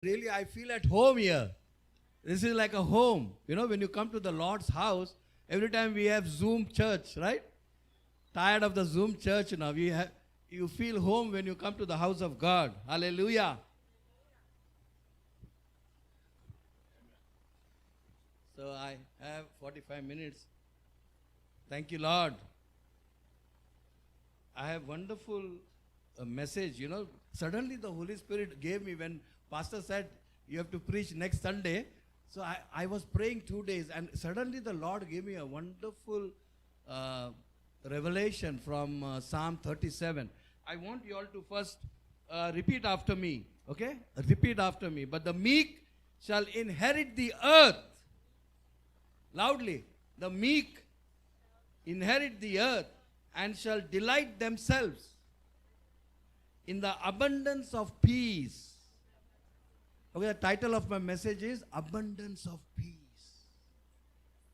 Really, I feel at home here. This is like a home. You know, when you come to the Lord's house, every time we have Zoom church, right? Tired of the Zoom church now. You feel home when you come to the house of God. Hallelujah. So I have 45 minutes. Thank you, Lord. I have wonderful message. You know, suddenly the Holy Spirit gave me when Pastor said, you have to preach next Sunday. So I was praying 2 days and suddenly the Lord gave me a wonderful revelation from Psalm 37. I want you all to first repeat after me. Okay? Repeat after me. But the meek shall inherit the earth. Loudly. The meek inherit the earth and shall delight themselves in the abundance of peace. Okay, the title of my message is Abundance of Peace.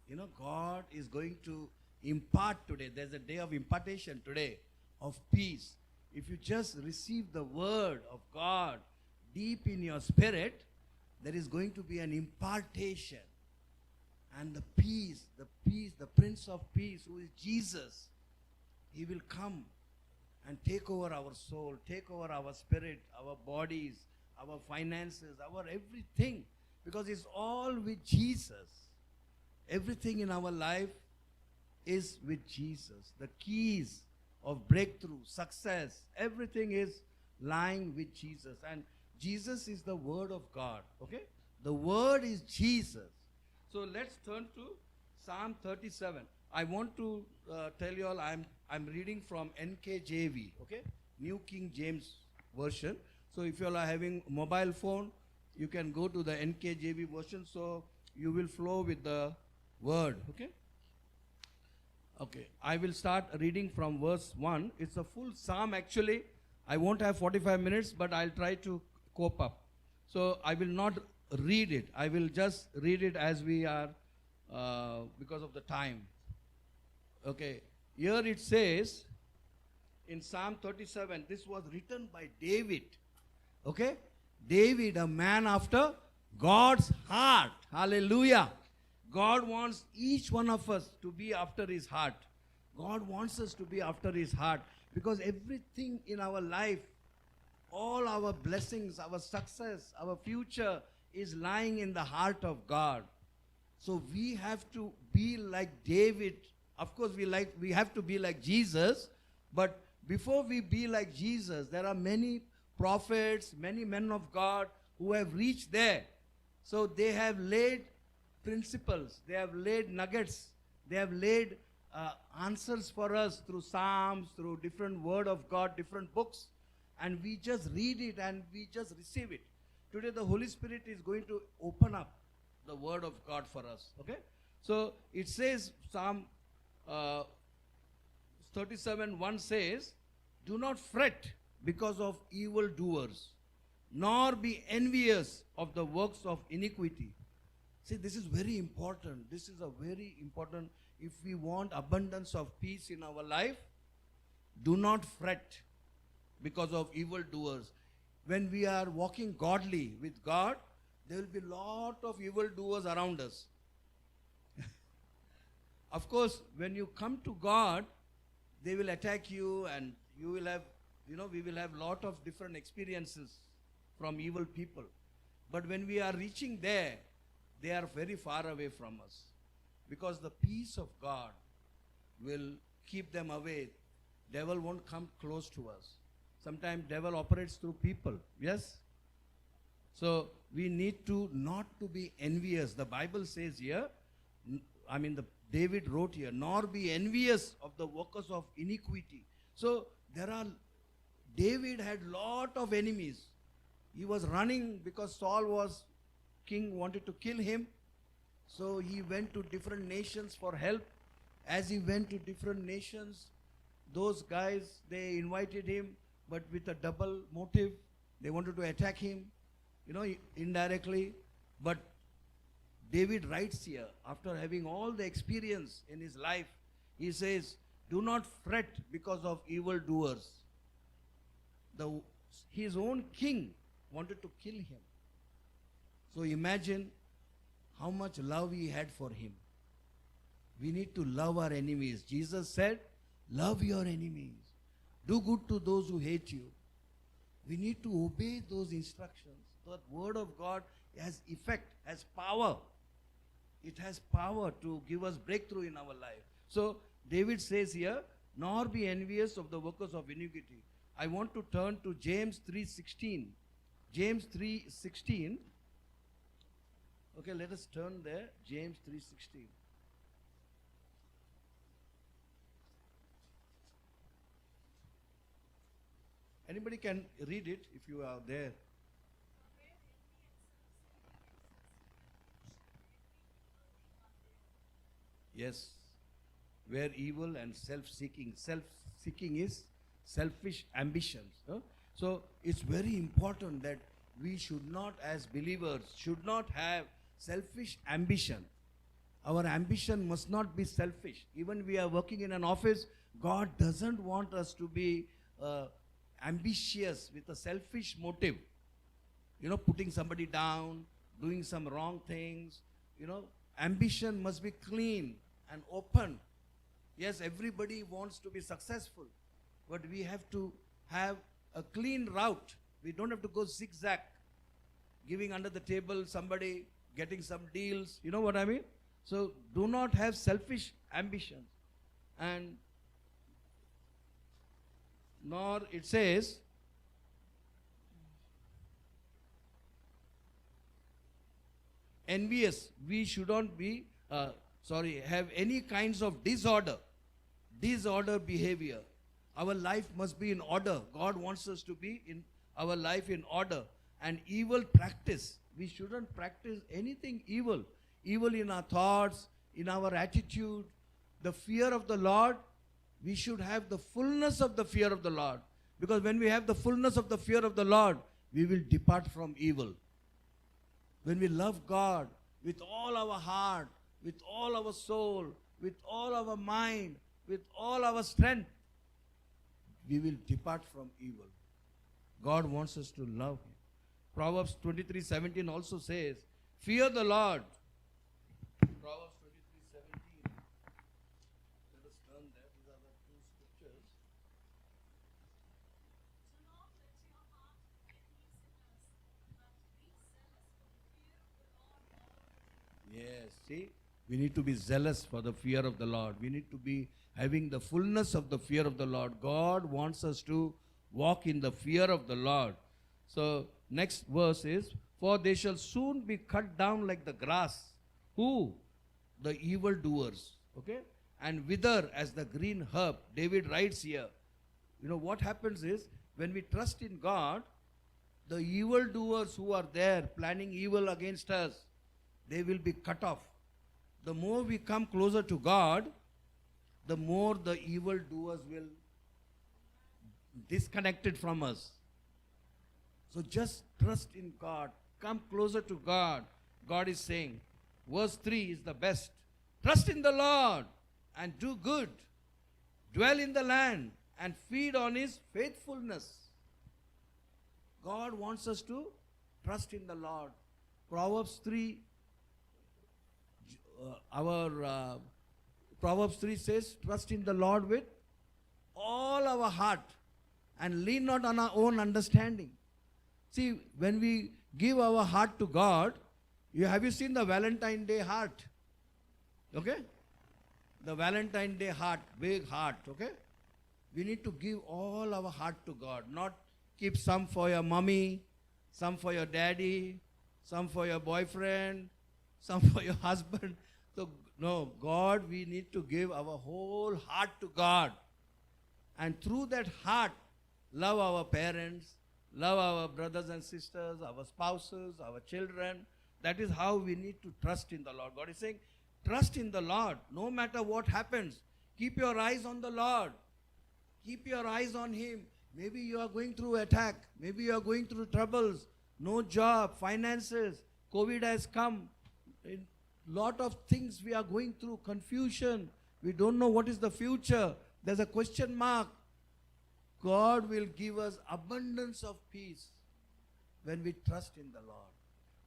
You know, God is going to impart today. There's a day of impartation today of peace. If you just receive the word of God deep in your spirit, there is going to be an impartation. And the peace, the Prince of Peace, who is Jesus, he will come and take over our soul, take over our spirit, our bodies, our finances, our everything. Because it's all with Jesus. Everything in our life is with Jesus. The keys of breakthrough, success, everything is lying with Jesus. And Jesus is the Word of God. Okay? The Word is Jesus. So let's turn to Psalm 37. I want to tell you all I'm reading from NKJV, okay? New King James Version. So if you all are having mobile phone, you can go to the NKJV version so you will flow with the word, okay? Okay, I will start reading from verse 1. It's a full psalm actually. I won't have 45 minutes, but I'll try to cope up. So I will not read it. I will just read it as we are because of the time. Okay, here it says in Psalm 37, this was written by David. Okay, David, a man after God's heart. Hallelujah. God wants each one of us to be after his heart. God wants us to be after his heart because everything in our life, all our blessings, our success, our future is lying in the heart of God. So we have to be like David. Of course, we have to be like Jesus, but before we be like Jesus, there are many prophets, many men of God who have reached there. So they have laid principles, they have laid nuggets, they have laid answers for us through Psalms, through different word of God, different books, and we just read it and we just receive it. Today the Holy Spirit is going to open up the word of God for us. Okay? So it says, Psalm 37:1 says, do not fret because of evildoers, nor be envious of the works of iniquity. See, this is very important. This is a very important. If we want abundance of peace in our life, do not fret because of evildoers. When we are walking godly with God, there will be a lot of evildoers around us. Of course, when you come to God, they will attack you and you will have, we will have a lot of different experiences from evil people. But when we are reaching there, they are very far away from us. Because the peace of God will keep them away. Devil won't come close to us. Sometimes devil operates through people. Yes? So we need to not to be envious. The Bible says here, David wrote here, nor be envious of the workers of iniquity. So David had lot of enemies. He was running because king wanted to kill him. So he went to different nations for help. As he went to different nations, those guys, they invited him, but with a double motive. They wanted to attack him, indirectly. But David writes here, after having all the experience in his life, he says, do not fret because of evildoers. His own king wanted to kill him. So imagine how much love he had for him. We need to love our enemies. Jesus said, love your enemies. Do good to those who hate you. We need to obey those instructions. The word of God has effect, has power. It has power to give us breakthrough in our life. So David says here, nor be envious of the workers of iniquity. I want to turn to James 3:16. James 3:16. Okay, let us turn there. James 3:16. Anybody can read it if you are there. Yes. Where evil and self-seeking. Self-seeking is selfish ambitions. Huh? So it's very important that we should not, as believers, should not have selfish ambition. Our ambition must not be selfish. Even we are working in an office, God doesn't want us to be ambitious with a selfish motive. You know, putting somebody down, doing some wrong things. You know, ambition must be clean and open. Yes, everybody wants to be successful, but we have to have a clean route. We don't have to go zigzag, giving under the table somebody, getting some deals. You know what I mean? So do not have selfish ambitions. And nor it says, envious. We shouldn't be, have any kinds of disorder behavior. Our life must be in order. God wants us to be in our life in order. And evil practice. We shouldn't practice anything evil. Evil in our thoughts, in our attitude. The fear of the Lord, we should have the fullness of the fear of the Lord. Because when we have the fullness of the fear of the Lord, we will depart from evil. When we love God with all our heart, with all our soul, with all our mind, with all our strength, we will depart from evil. God wants us to love Him. Proverbs 23:17 also says, fear the Lord. Proverbs 23:17. Let us turn there. These are the two scriptures. Do not let your heart envy sinners, but be zealous for the fear of the Lord all the days. Yes, see, we need to be zealous for the fear of the Lord. We need to be having the fullness of the fear of the Lord. God wants us to walk in the fear of the Lord. So, next verse is, for they shall soon be cut down like the grass. Who? The evildoers. Okay? And wither as the green herb. David writes here. You know, what happens is, when we trust in God, the evildoers who are there planning evil against us, they will be cut off. The more we come closer to God, the more the evildoers will disconnected from us. So just trust in God. Come closer to God. God is saying, verse 3 is the best. Trust in the Lord and do good. Dwell in the land and feed on His faithfulness. God wants us to trust in the Lord. Proverbs 3, Proverbs 3 says, trust in the Lord with all our heart and lean not on our own understanding. See, when we give our heart to God, have you seen the Valentine Day heart? Okay? The Valentine Day heart, big heart, okay? We need to give all our heart to God, not keep some for your mommy, some for your daddy, some for your boyfriend, some for your husband. So, no, God, we need to give our whole heart to God. And through that heart, love our parents, love our brothers and sisters, our spouses, our children. That is how we need to trust in the Lord. God is saying, trust in the Lord. No matter what happens, keep your eyes on the Lord. Keep your eyes on Him. Maybe you are going through attack. Maybe you are going through troubles. No job, finances. COVID has come. Lot of things we are going through. Confusion. We don't know what is the future. There's a question mark. God will give us abundance of peace when we trust in the Lord.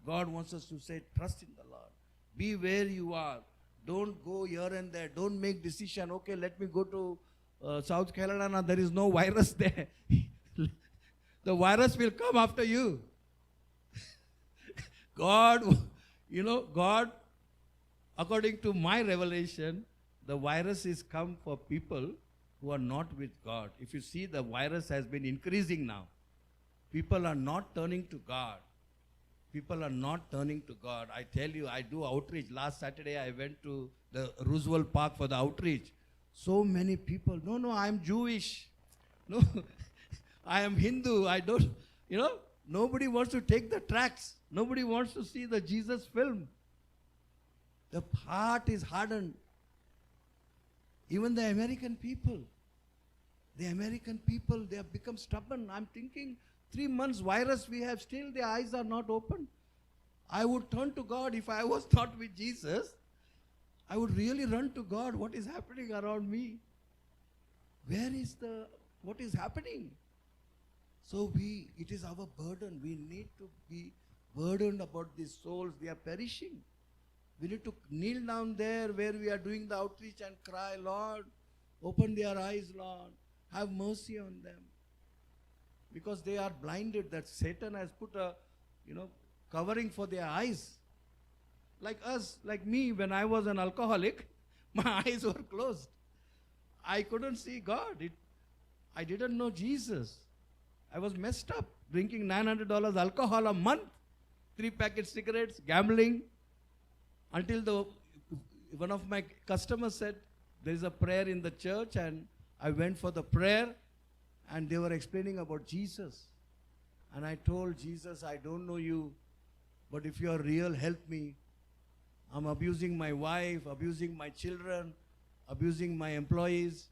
God wants us to say, trust in the Lord. Be where you are. Don't go here and there. Don't make decision. Okay, let me go to South Carolina. There is no virus there. The virus will come after you. God, God, according to my revelation, the virus is come for people who are not with God. If you see, the virus has been increasing now. People are not turning to God. People are not turning to God. I tell you, I do outreach. Last Saturday, I went to the Roosevelt Park for the outreach. So many people, no, I'm Jewish. No, I am Hindu. I don't, nobody wants to take the tracks. Nobody wants to see the Jesus film. The heart is hardened. Even the American people, they have become stubborn. I'm thinking, 3 months virus we have, still their eyes are not open. I would turn to God. If I was not with Jesus, I would really run to God. What is happening around me? What is happening? So it is our burden. We need to be burdened about these souls. They are perishing. We need to kneel down there where we are doing the outreach and cry, Lord, open their eyes, Lord. Have mercy on them. Because they are blinded, that Satan has put a, covering for their eyes. Like us, like me, when I was an alcoholic, my eyes were closed. I couldn't see God. I didn't know Jesus. I was messed up, drinking $900 alcohol a month, 3 packet cigarettes, gambling, until one of my customers said, there is a prayer in the church, and I went for the prayer, and they were explaining about Jesus. And I told Jesus, I don't know you, but if you are real, help me. I'm abusing my wife, abusing my children, abusing my employees,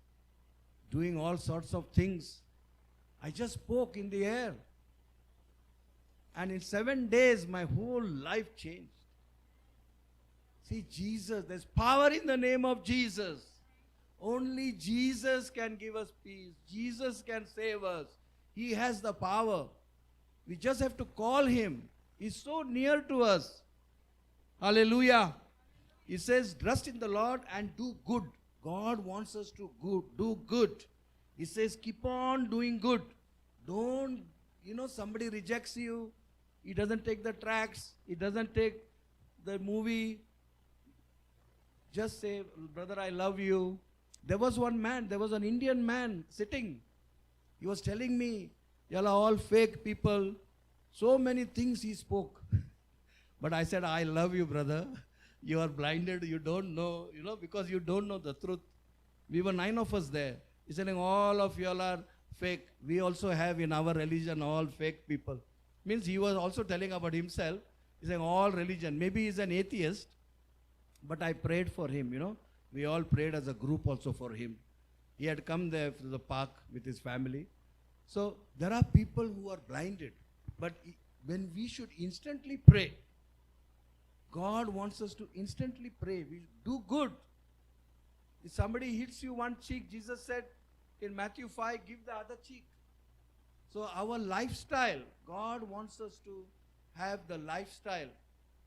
doing all sorts of things. I just spoke in the air. And in 7 days, my whole life changed. See, Jesus, there's power in the name of Jesus. Only Jesus can give us peace. Jesus can save us. He has the power. We just have to call Him. He's so near to us. Hallelujah. He says, trust in the Lord and do good. God wants us to do good. He says, keep on doing good. Don't, somebody rejects you. He doesn't take the tracks. He doesn't take the movie. Just say, brother, I love you. There was an Indian man sitting. He was telling me, y'all are all fake people. So many things he spoke. But I said, I love you, brother. You are blinded. You don't know, because you don't know the truth. We were 9 of us there. He's saying, all of y'all are fake. We also have in our religion all fake people. Means he was also telling about himself. He's saying all religion. Maybe he's an atheist. But I prayed for him, We all prayed as a group also for him. He had come there to the park with his family. So there are people who are blinded. But when we should instantly pray, God wants us to instantly pray. We do good. If somebody hits you one cheek, Jesus said in Matthew 5, give the other cheek. So our lifestyle, God wants us to have the lifestyle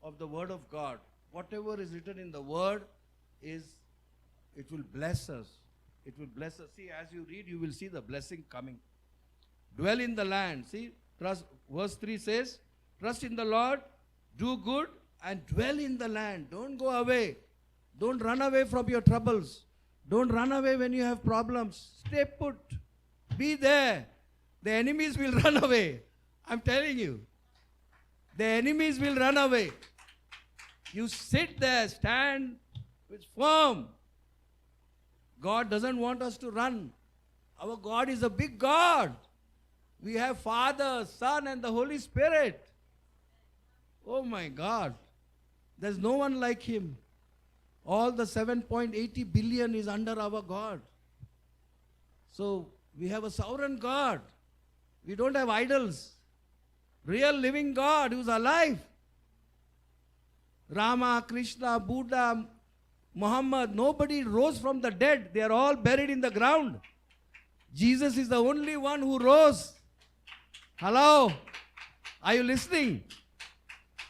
of the Word of God. Whatever is written in the Word it will bless us. It will bless us. See, as you read, you will see the blessing coming. Dwell in the land. See, trust. Verse 3 says, trust in the Lord, do good, and dwell in the land. Don't go away. Don't run away from your troubles. Don't run away when you have problems. Stay put. Be there. The enemies will run away. I'm telling you. The enemies will run away. You sit there, stand with firm. God doesn't want us to run. Our God is a big God. We have Father, Son, and the Holy Spirit. Oh my God. There's no one like Him. All the 7.80 billion is under our God. So we have a sovereign God. We don't have idols. Real living God who's alive. Rama, Krishna, Buddha, Muhammad, nobody rose from the dead. They are all buried in the ground. Jesus is the only one who rose. Hello? Are you listening?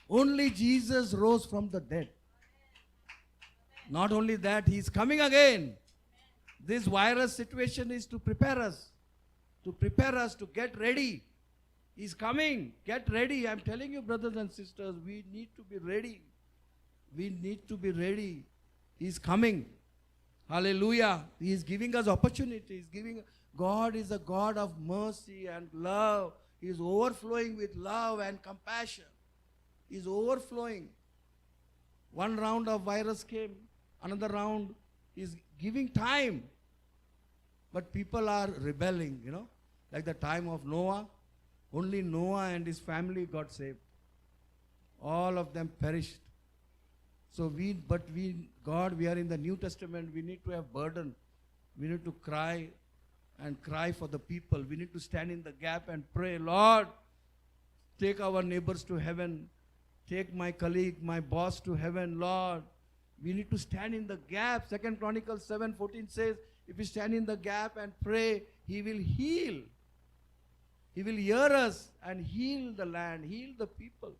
Only Jesus rose from the dead. Not only that, he is coming again. This virus situation is to prepare us to get ready. He's coming. Get ready. I'm telling you, brothers and sisters, we need to be ready. We need to be ready. He's coming. Hallelujah. He is giving us opportunities. God is a God of mercy and love. He is overflowing with love and compassion. He is overflowing. One round of virus came. Another round is giving time. But people are rebelling, like the time of Noah. Only Noah and his family got saved. All of them perished. So God, we are in the New Testament. We need to have burden. We need to cry for the people. We need to stand in the gap and pray, Lord, take our neighbors to heaven. Take my colleague, my boss to heaven, Lord. We need to stand in the gap. 2 Chronicles 7:14 says, if we stand in the gap and pray, He will heal. He will hear us and heal the land, heal the people.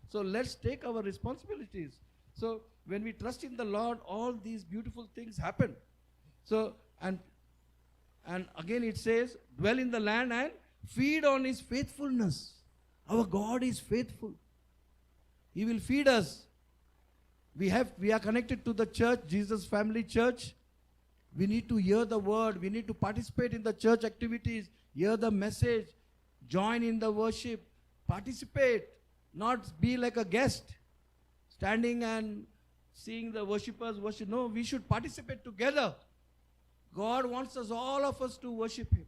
So let's take our responsibilities. So when we trust in the Lord, all these beautiful things happen. So, and again it says, dwell in the land and feed on His faithfulness. Our God is faithful. He will feed us. We are connected to the church, Jesus Family Church. We need to hear the word. We need to participate in the church activities, hear the message, join in the worship, participate, not be like a guest, standing and seeing the worshippers worship. No, we should participate together. God wants us, all of us, to worship Him.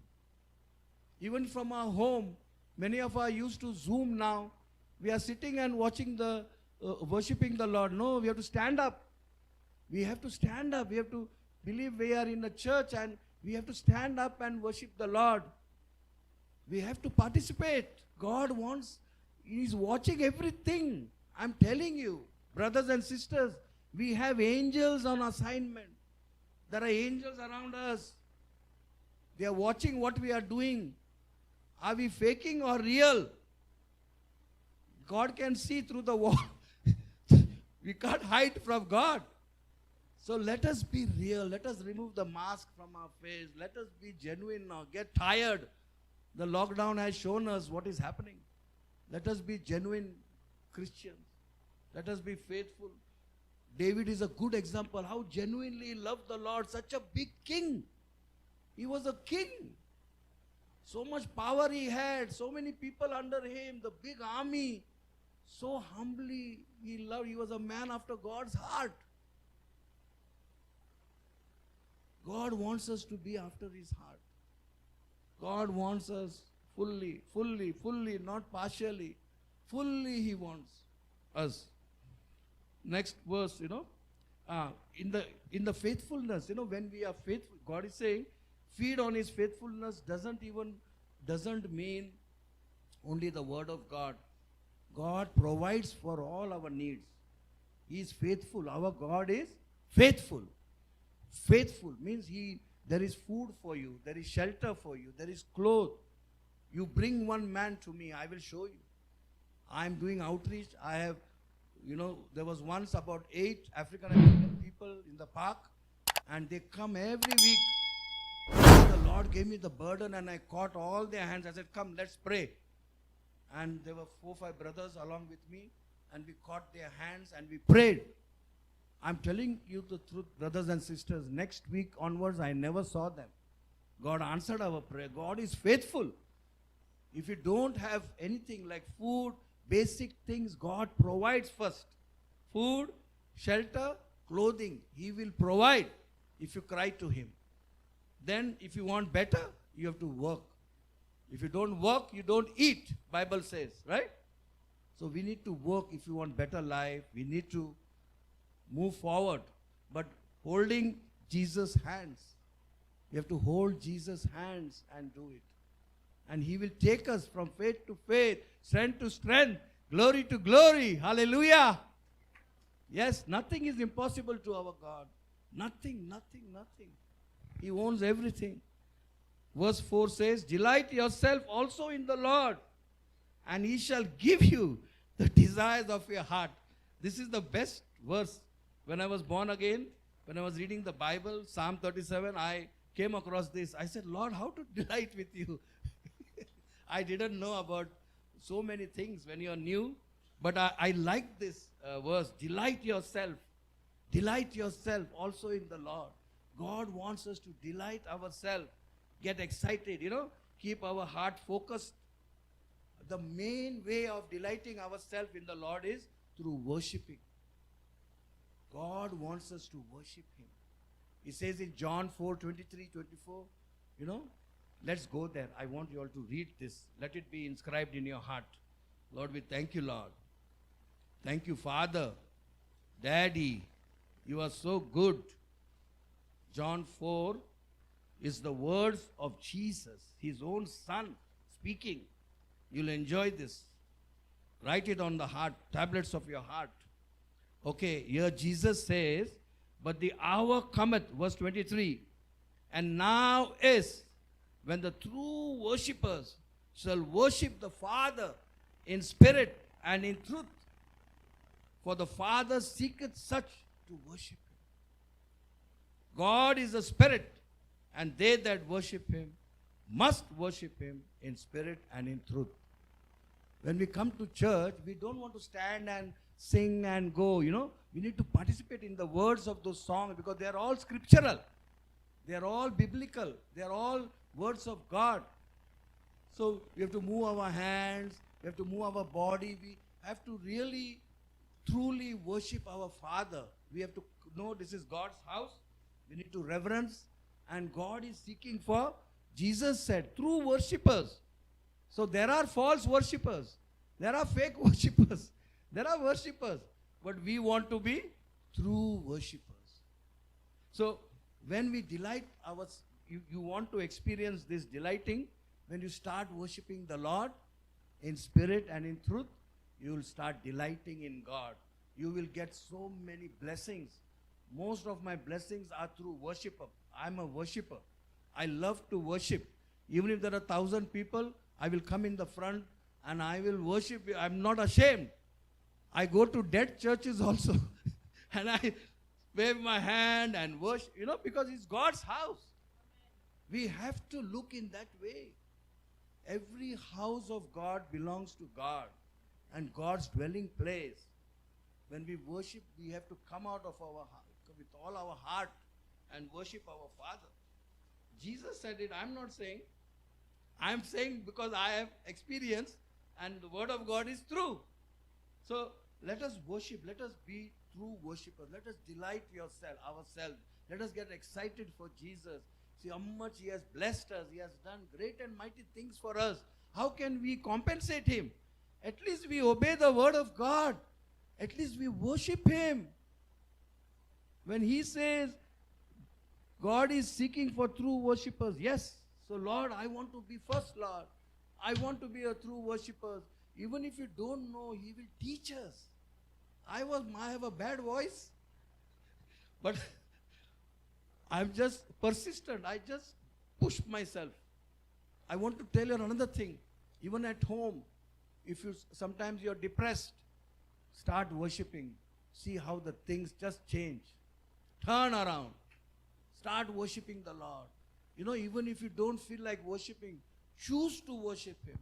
Even from our home, many of us used to Zoom now. We are sitting and watching worshipping the Lord. No, we have to stand up. We have to stand up. We have to believe we are in a church and we have to stand up and worship the Lord. We have to participate. God wants, He is watching everything. I'm telling you, brothers and sisters, we have angels on assignment. There are angels around us. They are watching what we are doing. Are we faking or real? God can see through the wall. We can't hide from God. So let us be real. Let us remove the mask from our face. Let us be genuine now. Get tired. The lockdown has shown us what is happening. Let us be genuine Christians. Let us be faithful. David is a good example how genuinely he loved the Lord. Such a big king. He was a king. So much power he had. So many people under him. The big army. So humbly he loved. He was a man after God's heart. God wants us to be after His heart. God wants us fully, not partially. Fully He wants us. Next verse, in the faithfulness, when we are faithful, God is saying, feed on His faithfulness doesn't mean only the word of God. God provides for all our needs. He is faithful. Our God is faithful. Faithful means there is food for you, there is shelter for you, there is clothes. You bring one man to me, I will show you. I am doing outreach. I have, there was once about 8 African American people in the park, and they come every week. The Lord gave me the burden and I caught all their hands. I said, come, let's pray. And there were 4 or 5 brothers along with me, and we caught their hands and we prayed. I'm telling you the truth, brothers and sisters, next week onwards, I never saw them. God answered our prayer. God is faithful. If you don't have anything like food, basic things, God provides first. Food, shelter, clothing. He will provide if you cry to Him. Then if you want better, you have to work. If you don't work, you don't eat, Bible says, right? So we need to work if you want better life. We need to move forward. But holding Jesus' hands. You have to hold Jesus' hands and do it. And He will take us from faith to faith, strength to strength, glory to glory. Hallelujah. Yes, nothing is impossible to our God. Nothing. He owns everything. Verse 4 says, delight yourself also in the Lord, and He shall give you the desires of your heart. This is the best verse. When I was born again, when I was reading the Bible, Psalm 37, I came across this. I said, Lord, how to delight with you? I didn't know about so many things when you're new, but I like this verse. Delight yourself. Delight yourself also in the Lord. God wants us to delight ourselves, get excited, keep our heart focused. The main way of delighting ourselves in the Lord is through worshiping. God wants us to worship Him. He says in John 4:23-24, let's go there. I want you all to read this. Let it be inscribed in your heart. Lord, we thank you, Lord. Thank you, Father. Daddy, you are so good. John 4 is the words of Jesus, His own Son speaking. You'll enjoy this. Write it on the heart, tablets of your heart. Okay, here Jesus says, but the hour cometh, verse 23, and now is when the true worshippers shall worship the Father in spirit and in truth. For the Father seeketh such to worship Him. God is a spirit, and they that worship Him must worship Him in spirit and in truth. When we come to church, we don't want to stand and sing and go, We need to participate in the words of those songs because they are all scriptural. They are all biblical. They are all words of God. So we have to move our hands. We have to move our body. We have to really, truly worship our Father. We have to know this is God's house. We need to reverence. And God is seeking for, Jesus said, true worshippers. So there are false worshippers. There are fake worshippers. There are worshippers. But we want to be true worshippers. So when we delight you want to experience this delighting, when you start worshiping the Lord in spirit and in truth, you will start delighting in God. You will get so many blessings. Most of my blessings are through worship. I'm a worshipper. I love to worship. Even if there are 1,000 people, I will come in the front and I will worship. I'm not ashamed. I go to dead churches also and I wave my hand and worship, because it's God's house. We have to look in that way. Every house of God belongs to God and God's dwelling place. When we worship, we have to come out of our heart, with all our heart, and worship our Father. Jesus said it. I'm not saying. I'm saying because I have experience and the word of God is true. So let us worship. Let us be true worshippers. Let us delight ourselves. Let us get excited for Jesus. See how much He has blessed us. He has done great and mighty things for us. How can we compensate Him? At least we obey the word of God. At least we worship Him. When He says, God is seeking for true worshippers. Yes. So Lord, I want to be first, Lord. I want to be a true worshipper. Even if you don't know, He will teach us. I have a bad voice. But I'm just persistent. I just push myself. I want to tell you another thing. Even at home, if sometimes you're depressed, start worshiping. See how the things just change. Turn around. Start worshiping the Lord. Even if you don't feel like worshiping, choose to worship Him.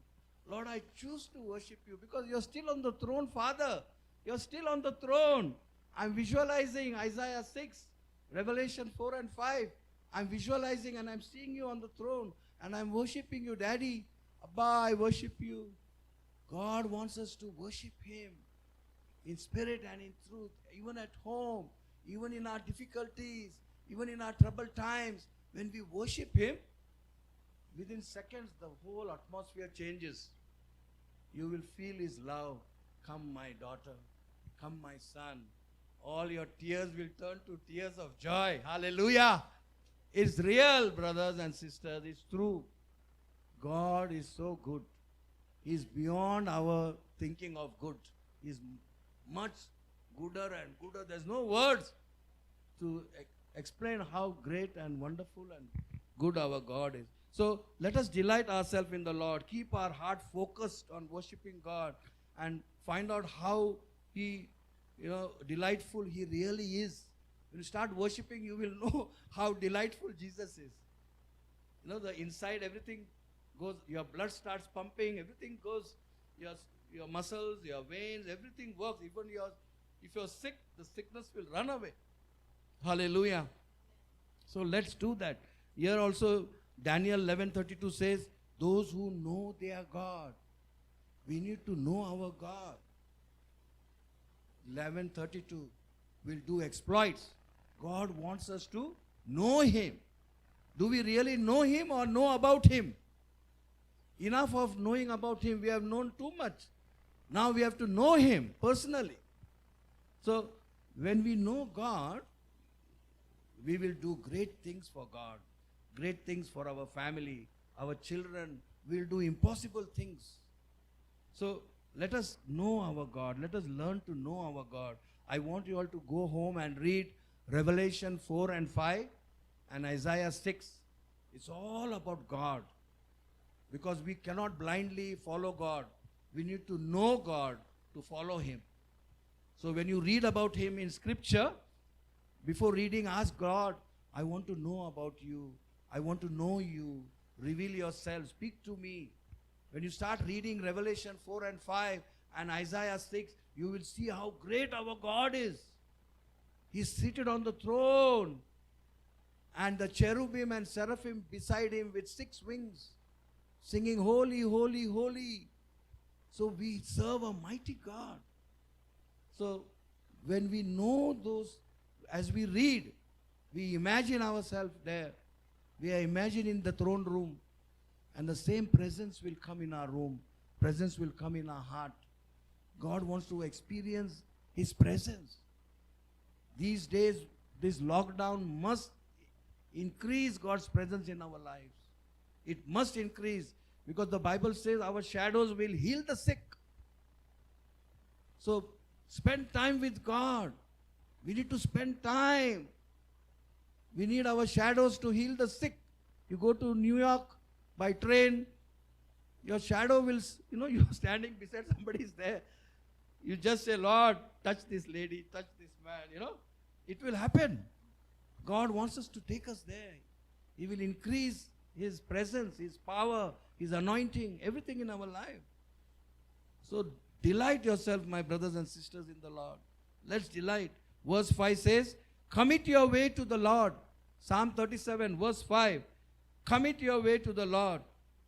Lord, I choose to worship You because You're still on the throne, Father. You're still on the throne. I'm visualizing Isaiah 6, Revelation 4 and 5. I'm visualizing and I'm seeing You on the throne and I'm worshiping You, Daddy. Abba, I worship You. God wants us to worship Him in spirit and in truth, even at home, even in our difficulties, even in our troubled times. When we worship Him, within seconds the whole atmosphere changes. You will feel His love. Come, my daughter. Come, my son. All your tears will turn to tears of joy. Hallelujah. It's real, brothers and sisters. It's true. God is so good. He's beyond our thinking of good. He's much gooder and gooder. There's no words to explain how great and wonderful and good our God is. So let us delight ourselves in the Lord. Keep our heart focused on worshiping God. and find out how He, delightful He really is. When you start worshiping, you will know how delightful Jesus is. The inside, everything goes, your blood starts pumping, everything goes, your muscles, your veins, everything works. Even if you're sick, the sickness will run away. Hallelujah. So let's do that. Here also, Daniel 11:32 says, those who know their God. We need to know our God. 11:32 will do exploits. God wants us to know Him. Do we really know Him or know about Him? Enough of knowing about Him. We have known too much. Now we have to know Him personally. So when we know God, we will do great things for God, great things for our family, our children. We'll do impossible things. So let us know our God. Let us learn to know our God. I want you all to go home and read Revelation 4 and 5 and Isaiah 6. It's all about God. Because we cannot blindly follow God. We need to know God to follow Him. So when you read about Him in Scripture, before reading, ask God, I want to know about you. I want to know you. Reveal yourself. Speak to me. When you start reading Revelation 4 and 5 and Isaiah 6, you will see how great our God is. He's seated on the throne. And the cherubim and seraphim beside Him with 6 wings, singing, holy, holy, holy. So we serve a mighty God. So when we know those, as we read, we imagine ourselves there. We are imagining the throne room. And the same presence will come in our room. Presence will come in our heart. God wants to experience His presence. These days, this lockdown must increase God's presence in our lives. It must increase because the Bible says our shadows will heal the sick. So spend time with God. We need to spend time. We need our shadows to heal the sick. You go to New York by train, your shadow will, you're standing beside somebody is there. You just say, Lord, touch this lady, touch this man, It will happen. God wants us to take us there. He will increase His presence, His power, His anointing, everything in our life. So delight yourself, my brothers and sisters, in the Lord. Let's delight. Verse 5 says, commit your way to the Lord. Psalm 37, verse 5. Commit your way to the Lord.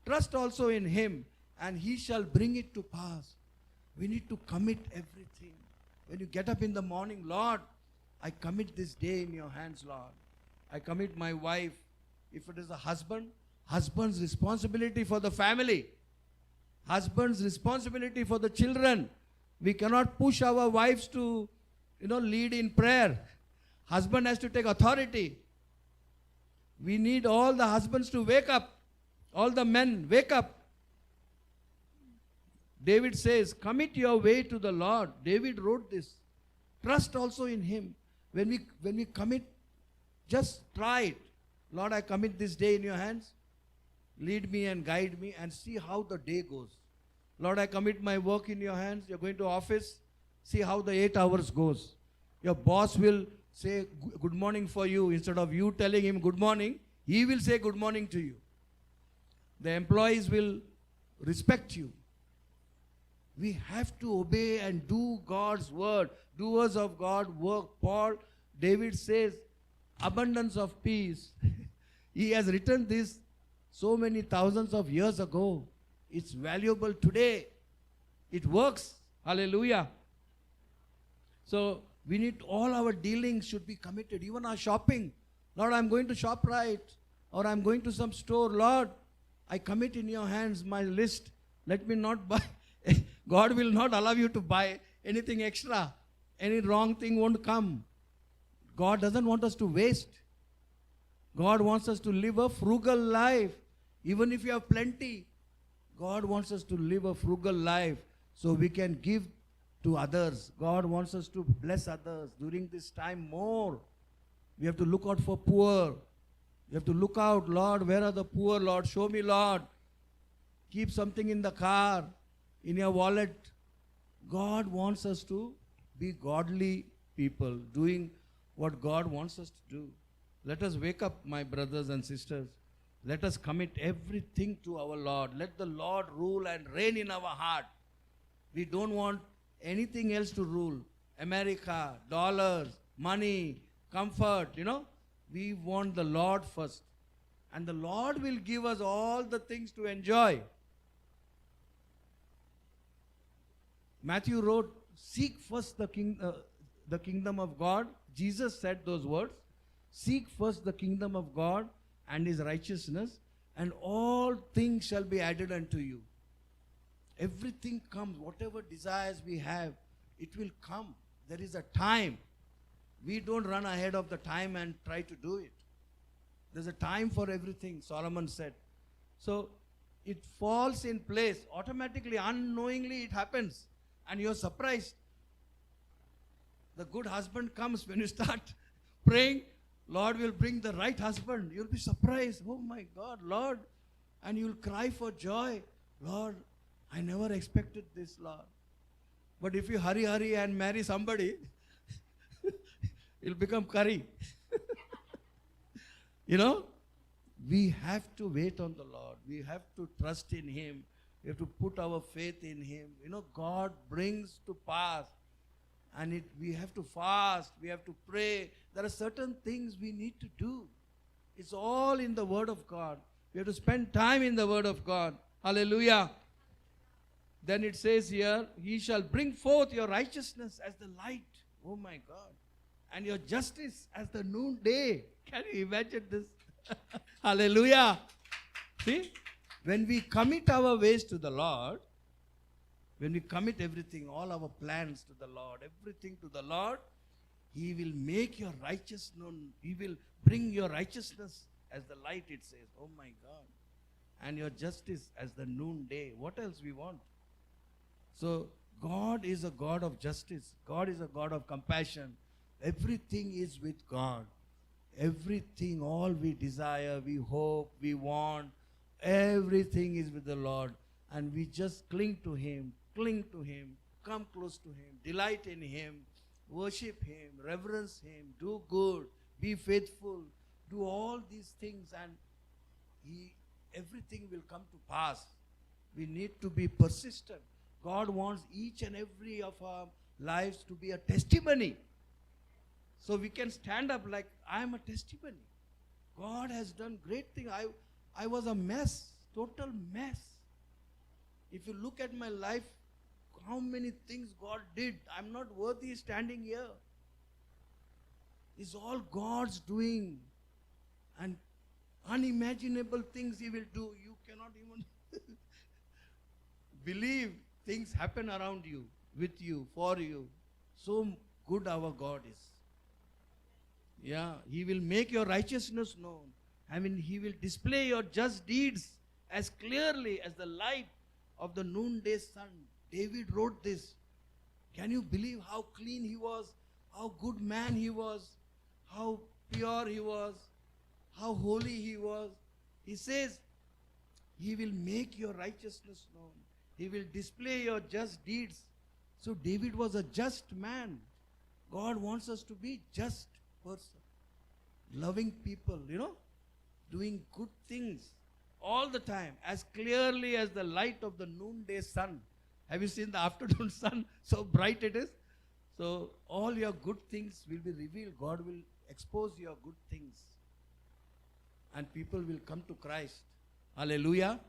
Trust also in Him, and He shall bring it to pass. We need to commit everything. When you get up in the morning, Lord, I commit this day in your hands, Lord. I commit my wife. If it is a husband, husband's responsibility for the family. Husband's responsibility for the children. We cannot push our wives to, lead in prayer. Husband has to take authority. We need all the husbands to wake up. All the men, wake up. David says, commit your way to the Lord. David wrote this. Trust also in Him. When we commit, just try it. Lord, I commit this day in your hands. Lead me and guide me and see how the day goes. Lord, I commit my work in your hands. You're going to office. See how the 8 hours goes. Your boss will say good morning for you. Instead of you telling him good morning, he will say good morning to you. The employees will respect you. We have to obey and do God's word. Doers of God's work. David says, abundance of peace. He has written this so many thousands of years ago. It's valuable today. It works. Hallelujah. So we need, all our dealings should be committed. Even our shopping. Lord, I'm going to ShopRite, or I'm going to some store. Lord, I commit in your hands my list. Let me not buy. God will not allow you to buy anything extra. Any wrong thing won't come. God doesn't want us to waste. God wants us to live a frugal life. Even if you have plenty, God wants us to live a frugal life so we can give to others. God wants us to bless others during this time more. We have to look out for poor. We have to look out, Lord, where are the poor, Lord? Show me, Lord. Keep something in the car, in your wallet. God wants us to be godly people, doing what God wants us to do. Let us wake up, my brothers and sisters. Let us commit everything to our Lord. Let the Lord rule and reign in our heart. We don't want anything else to rule. America, dollars, money, comfort, We want the Lord first. And the Lord will give us all the things to enjoy. Matthew wrote, seek first the kingdom of God. Jesus said those words. Seek first the kingdom of God and his righteousness, and all things shall be added unto you. Everything comes, whatever desires we have, it will come. There is a time. We don't run ahead of the time and try to do it. There's a time for everything, Solomon said. So it falls in place automatically, unknowingly it happens. And you're surprised. The good husband comes when you start praying. Lord will bring the right husband. You'll be surprised. Oh my God, Lord. And you'll cry for joy. Lord, I never expected this, Lord. But if you hurry and marry somebody, it'll become curry. We have to wait on the Lord. We have to trust in him. We have to put our faith in him. God brings to pass. And we have to fast. We have to pray. There are certain things we need to do. It's all in the Word of God. We have to spend time in the Word of God. Hallelujah. Then it says here, he shall bring forth your righteousness as the light. Oh my God. And your justice as the noonday. Can you imagine this? Hallelujah. See, when we commit our ways to the Lord, when we commit everything, all our plans to the Lord, everything to the Lord, he will make your righteousness known. He will bring your righteousness as the light, it says. Oh my God. And your justice as the noonday. What else we want? So, God is a God of justice. God is a God of compassion. Everything is with God. Everything, all we desire, we hope, we want, everything is with the Lord. And we just cling to him, come close to him, delight in him, worship him, reverence him, do good, be faithful, do all these things, and everything will come to pass. We need to be persistent. God wants each and every of our lives to be a testimony. So we can stand up like, I am a testimony. God has done great things. I was a mess, total mess. If you look at my life, how many things God did. I'm not worthy standing here. It's all God's doing. And unimaginable things he will do. You cannot even believe things happen around you, with you, for you. So good our God is. Yeah, he will make your righteousness known. He will display your just deeds as clearly as the light of the noonday sun. David wrote this. Can you believe how clean he was? How good man he was? How pure he was? How holy he was? He says, he will make your righteousness known. He will display your just deeds. So David was a just man. God wants us to be just person. Loving people, doing good things all the time, as clearly as the light of the noonday sun. Have you seen the afternoon sun? So bright it is. So all your good things will be revealed. God will expose your good things. And people will come to Christ. Hallelujah.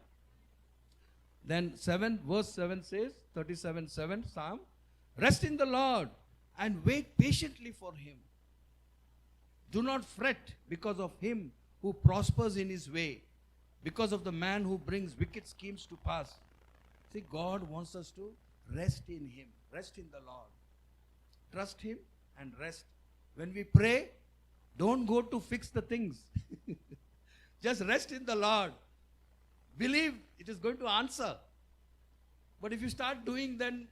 Then verse 7 says, 37:7 Psalm, rest in the Lord and wait patiently for him. Do not fret because of him who prospers in his way, because of the man who brings wicked schemes to pass. See, God wants us to rest in him, rest in the Lord. Trust him and rest. When we pray, don't go to fix the things. Just rest in the Lord. Believe it is going to answer. But if you start doing, then,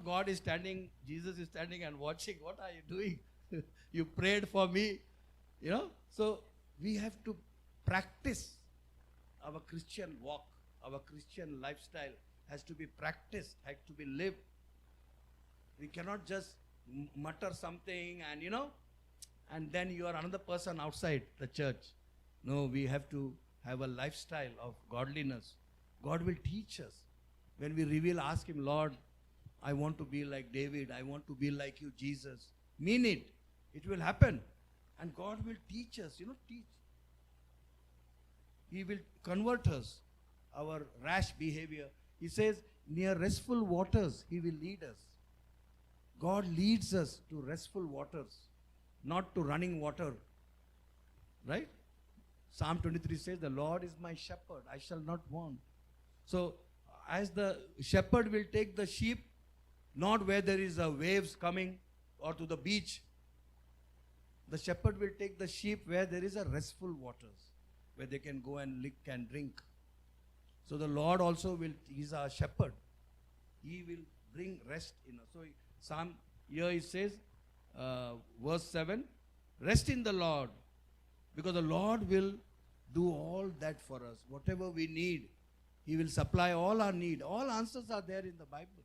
God is standing, Jesus is standing and watching. What are you doing? You prayed for me. So we have to practice our Christian walk. Our Christian lifestyle has to be practiced, has to be lived. We cannot just mutter something and and then you are another person outside the church. No, we have to have a lifestyle of godliness. God will teach us. When we reveal, ask Him, Lord, I want to be like David. I want to be like you, Jesus. Mean it. It will happen. And God will teach us, teach. He will convert us, our rash behavior. He says, near restful waters, He will lead us. God leads us to restful waters, not to running water. Right? Psalm 23 says, the Lord is my shepherd, I shall not want. So, as the shepherd will take the sheep, not where there is a waves coming or to the beach. The shepherd will take the sheep where there is a restful waters, where they can go and lick and drink. So the Lord also He's our shepherd. He will bring rest in us. So Psalm here it says, verse 7, rest in the Lord, because the Lord will do all that for us. Whatever we need, He will supply all our need. All answers are there in the Bible.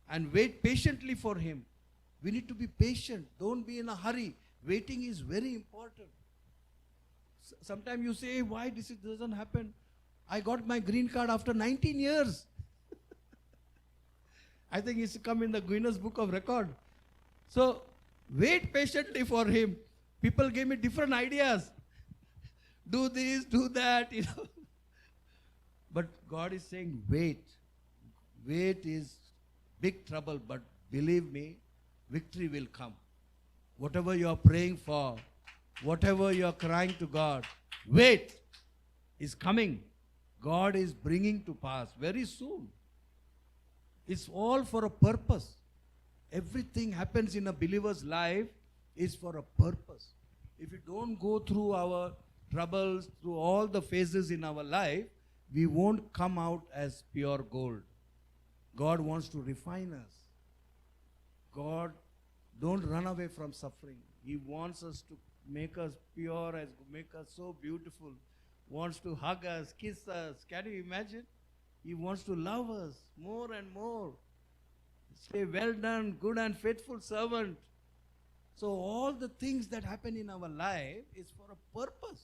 And wait patiently for Him. We need to be patient. Don't be in a hurry. Waiting is very important. Sometimes you say, why this doesn't happen? I got my green card after 19 years. I think it's come in the Guinness Book of Record. So, wait patiently for Him. People gave me different ideas. Do this, do that, But God is saying, wait. Wait is big trouble, but believe me, victory will come. Whatever you are praying for, whatever you are crying to God, wait is coming. God is bringing to pass very soon. It's all for a purpose. Everything happens in a believer's life is for a purpose. If we don't go through our troubles, through all the phases in our life, we won't come out as pure gold. God wants to refine us. God, don't run away from suffering. He wants us to make us pure, make us so beautiful. Wants to hug us, kiss us. Can you imagine? He wants to love us more and more. Say, well done, good and faithful servant. So all the things that happen in our life is for a purpose.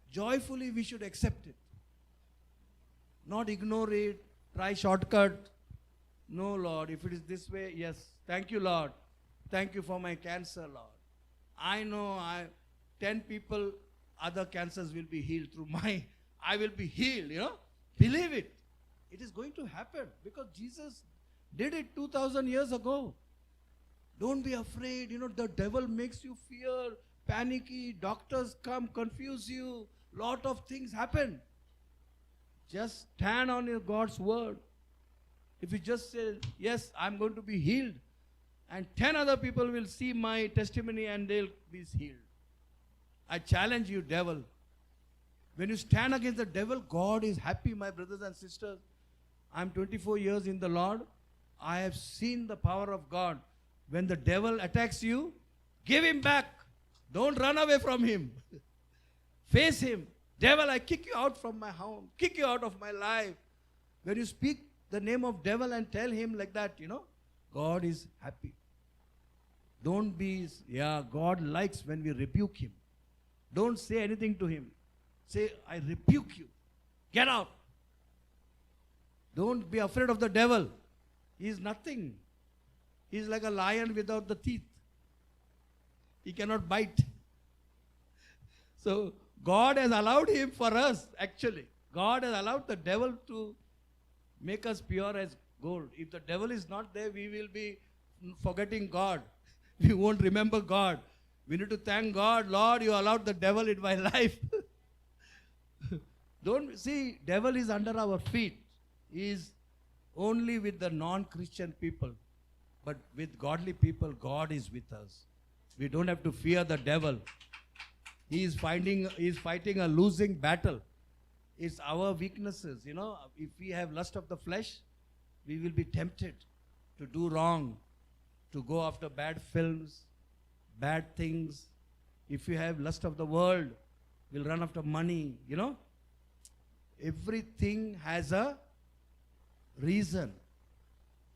Joyfully we should accept it. Not ignore it, try shortcut. No, Lord, if it is this way, yes. Thank you, Lord. Thank you for my cancer, Lord. I know 10 people, other cancers will be healed through I will be healed, Believe it. It is going to happen because Jesus did it 2000 years ago. Don't be afraid. The devil makes you fear, panicky. Doctors come, confuse you. Lot of things happen. Just stand on your God's word. If you just say, yes, I'm going to be healed, and 10 other people will see my testimony and they'll be healed. I challenge you, devil. When you stand against the devil, God is happy, my brothers and sisters. I'm 24 years in the Lord. I have seen the power of God. When the devil attacks you, give him back. Don't run away from him. Face him. Devil, I kick you out from my home. Kick you out of my life. When you speak the name of devil and tell him like that, God is happy. Don't be, God likes when we rebuke him. Don't say anything to him. Say, I rebuke you. Get out. Don't be afraid of the devil. He is nothing. He is like a lion without the teeth. He cannot bite. So, God has allowed him for us, actually. God has allowed the devil to make us pure as gold. If the devil is not there, we will be forgetting God. We won't remember God. We need to thank God. Lord, you allowed the devil in my life. Don't see, devil is under our feet. He is only with the non-Christian people. But with godly people, God is with us. We don't have to fear the devil. He is fighting a losing battle. It's our weaknesses, If we have lust of the flesh, we will be tempted to do wrong, to go after bad films, bad things. If you have lust of the world, we'll run after money, Everything has a reason.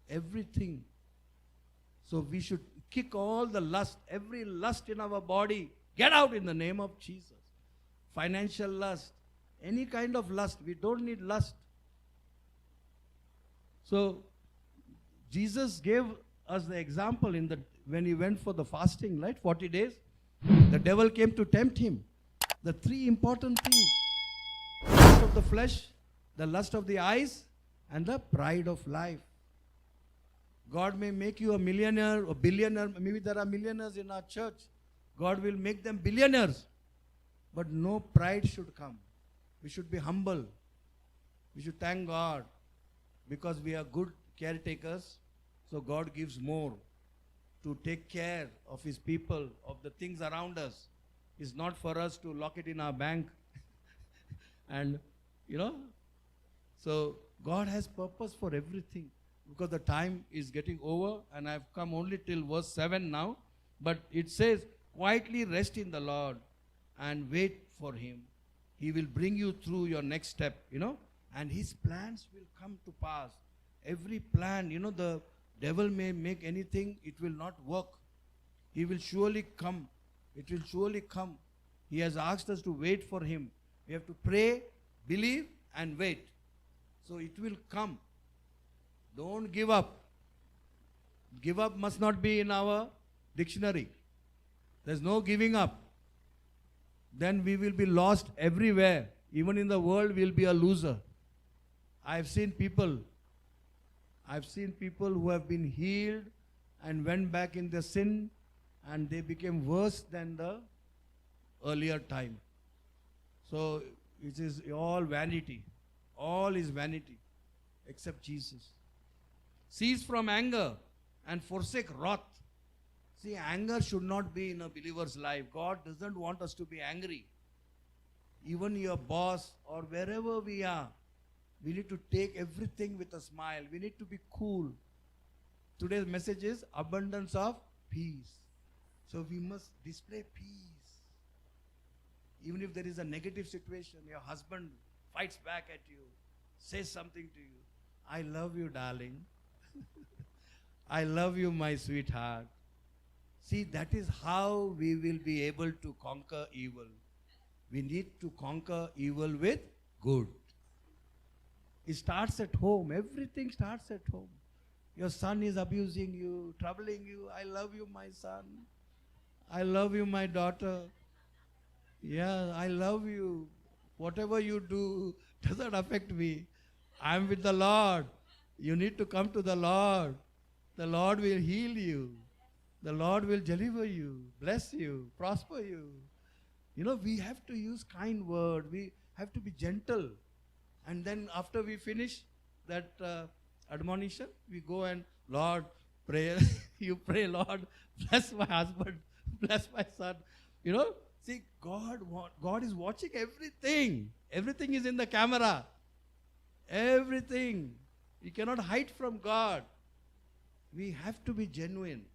Everything. So we should kick all the lust, every lust in our body, get out in the name of Jesus. Financial lust, any kind of lust, we don't need lust. So Jesus gave us the example when he went for the fasting, right? 40 days. The devil came to tempt him. The three important things: lust of the flesh, the lust of the eyes, and the pride of life. God may make you a millionaire or billionaire. Maybe there are millionaires in our church. God will make them billionaires. But no pride should come. We should be humble. We should thank God because we are good caretakers. So God gives more to take care of His people, of the things around us. It's not for us to lock it in our bank. And, so God has purpose for everything. Because the time is getting over and I've come only till verse 7 now. But it says, quietly rest in the Lord and wait for Him. He will bring you through your next step, and His plans will come to pass. Every plan, the devil may make anything, it will not work. He will surely come. It will surely come. He has asked us to wait for Him. We have to pray, believe, and wait. So it will come. Don't give up. Give up must not be in our dictionary. There's no giving up. Then we will be lost everywhere. Even in the world, we'll be a loser. I've seen people who have been healed and went back in their sin and they became worse than the earlier time. So it is all vanity. All is vanity except Jesus. Cease from anger and forsake wrath. See, anger should not be in a believer's life. God doesn't want us to be angry. Even your boss or wherever we are, we need to take everything with a smile. We need to be cool. Today's message is abundance of peace. So we must display peace. Even if there is a negative situation, your husband fights back at you, says something to you. I love you, darling. I love you, my sweetheart. See, that is how we will be able to conquer evil. We need to conquer evil with good. It starts at home. Everything starts at home. Your son is abusing you, troubling you. I love you, my son. I love you, my daughter. Yeah, I love you. Whatever you do doesn't affect me. I'm with the Lord. You need to come to the Lord. The Lord will heal you. The Lord will deliver you, bless you, prosper you. We have to use kind word. We have to be gentle. And then after we finish that admonition, we go and, Lord, pray. You pray, Lord, bless my husband, bless my son. See, God is watching everything. Everything is in the camera. Everything. You cannot hide from God. We have to be genuine.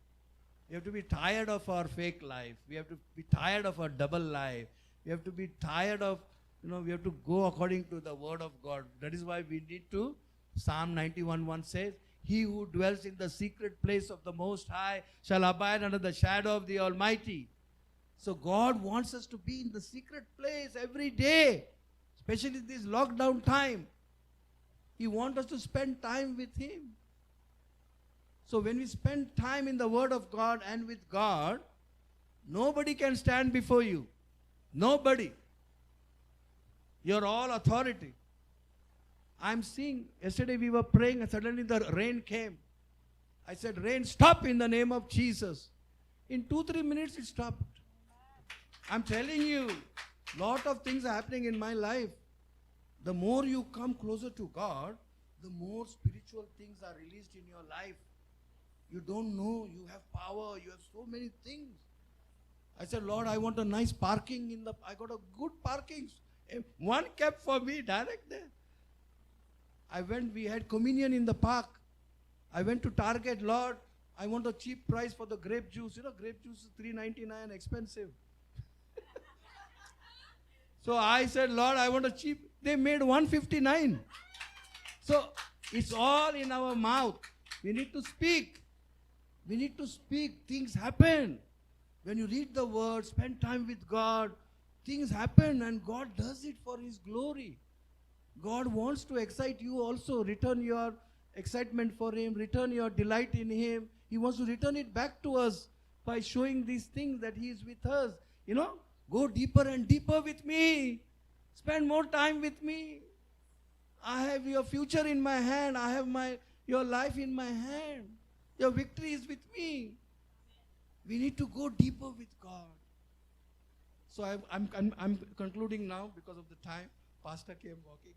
We have to be tired of our fake life. We have to be tired of our double life. We have to be tired of, we have to go according to the word of God. That is why we need to, Psalm 91:1 says, He who dwells in the secret place of the Most High shall abide under the shadow of the Almighty. So God wants us to be in the secret place every day, especially this lockdown time. He wants us to spend time with Him. So when we spend time in the Word of God and with God, nobody can stand before you. Nobody. You're all authority. I'm seeing, yesterday we were praying and suddenly the rain came. I said, rain, stop in the name of Jesus. In 2-3 minutes it stopped. I'm telling you, lot of things are happening in my life. The more you come closer to God, the more spiritual things are released in your life. You don't know, you have power, you have so many things. I said, Lord, I want a nice parking I got a good parking. One kept for me direct there. We had communion in the park. I went to Target, Lord, I want a cheap price for the grape juice. Grape juice is $3.99, expensive. So I said, Lord, I want a cheap. They made $1.59. So it's all in our mouth. We need to speak. We need to speak. Things happen. When you read the word, spend time with God, things happen and God does it for His glory. God wants to excite you also. Return your excitement for Him. Return your delight in Him. He wants to return it back to us by showing these things that He is with us. You know, go deeper and deeper with me. Spend more time with me. I have your future in my hand. I have your life in my hand. Your victory is with me. We need to go deeper with God. So I'm concluding now because of the time. Pastor came walking.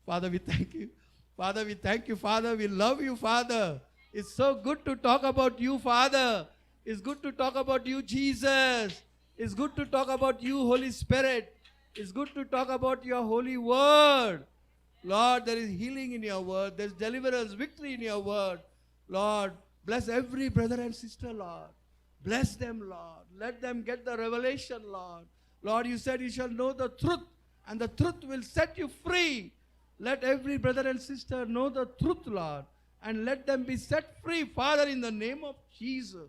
Father, we thank you. Father, we thank you. Father, we love you, Father. It's so good to talk about you, Father. It's good to talk about you, Jesus. It's good to talk about you, Holy Spirit. It's good to talk about your holy word. Lord, there is healing in your word. There's deliverance, victory in your word. Lord, bless every brother and sister, Lord. Bless them, Lord. Let them get the revelation, Lord. Lord, you said you shall know the truth, and the truth will set you free. Let every brother and sister know the truth, Lord, and let them be set free, Father, in the name of Jesus.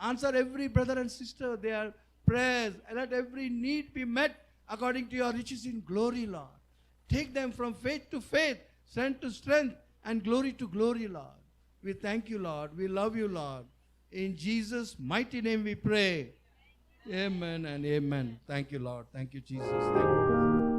Answer every brother and sister their prayers, and let every need be met according to your riches in glory, Lord. Take them from faith to faith, strength to strength, and glory to glory, Lord. We thank you, Lord. We love you, Lord. In Jesus' mighty name we pray. Amen and amen. Thank you, Lord. Thank you, Jesus. Thank you.